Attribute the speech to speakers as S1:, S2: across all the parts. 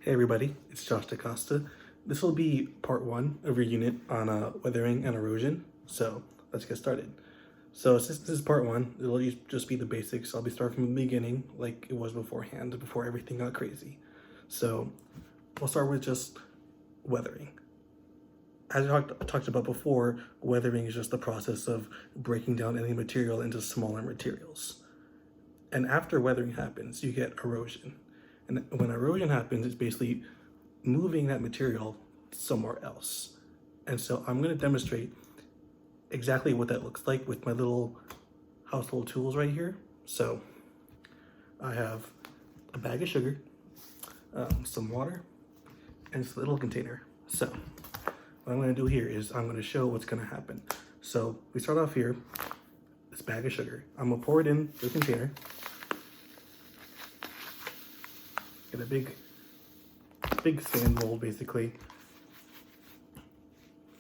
S1: Hey everybody, it's Josh DaCosta. This will be part one of your unit on weathering and erosion. So let's get started. So since this is part one, it'll just be the basics. I'll be starting from the beginning like it was beforehand, before everything got crazy. So we'll start with just weathering. As I talked about before, weathering is just the process of breaking down any material into smaller materials. And after weathering happens, you get erosion. And when erosion happens, it's basically moving that material somewhere else. And so I'm going to demonstrate exactly what that looks like with my little household tools right here. So I have a bag of sugar, some water, and this little container. So what I'm going to do here is I'm going to show what's going to happen. So we start off here, this bag of sugar. I'm going to pour it in the container. Get a big sand mold, basically.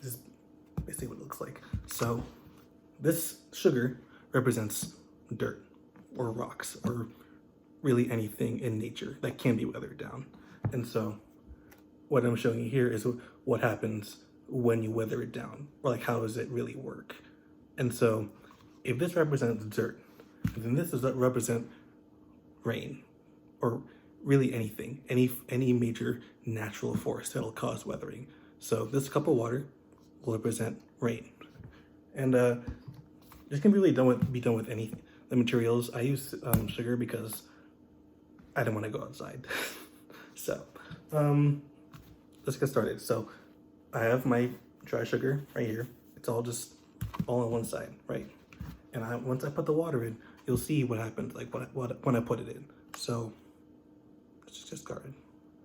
S1: This is basically what it looks like. So this sugar represents dirt or rocks or really anything in nature that can be weathered down. And so what I'm showing you here is what happens when you weather it down, or like how does it really work. And so if this represents dirt, then this does represent rain, or really anything, any major natural force that'll cause weathering. So this cup of water will represent rain. And this can be done with any the materials. I use sugar because I don't want to go outside. So let's get started. So I have my dry sugar right here. It's all on one side, right? And once I put the water in, you'll see what happens, like when I put it in. So let's just get started.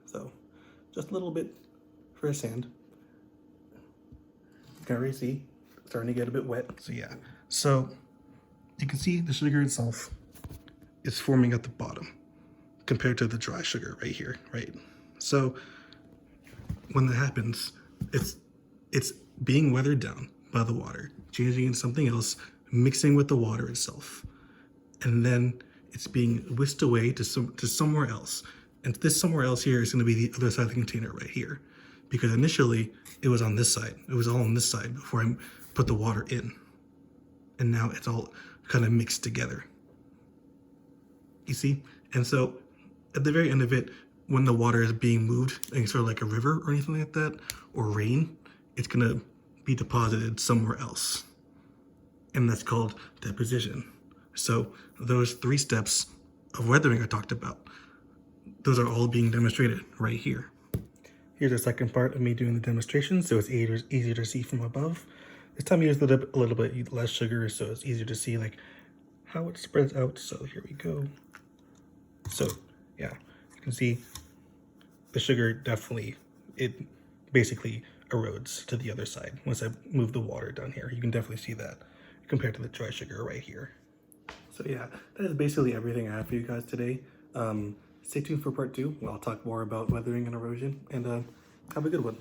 S1: So just a little bit for sand. You can already see it's starting to get a bit wet. So yeah, so you can see the sugar itself is forming at the bottom compared to the dry sugar right here, right? So when that happens, it's being weathered down by the water, changing into something else, mixing with the water itself, and then it's being whisked away to somewhere else. And this somewhere else here is going to be the other side of the container right here, because initially it was on this side. It was all on this side before I put the water in, and now it's all kind of mixed together. You see? And so at the very end of it, when the water is being moved, like sort of like a river or anything like that, or rain, it's going to be deposited somewhere else. And that's called deposition. So those 3 steps of weathering I talked about, those are all being demonstrated right here. Here's the second part of me doing the demonstration, so it's easier to see from above. This time I used a little bit less sugar, so it's easier to see like how it spreads out. So here we go. So yeah, you can see the sugar definitely, it basically erodes to the other side. Once I move the water down here, you can definitely see that compared to the dry sugar right here. So yeah, that is basically everything I have for you guys today. Stay tuned for part 2, where I'll talk more about weathering and erosion, and have a good one.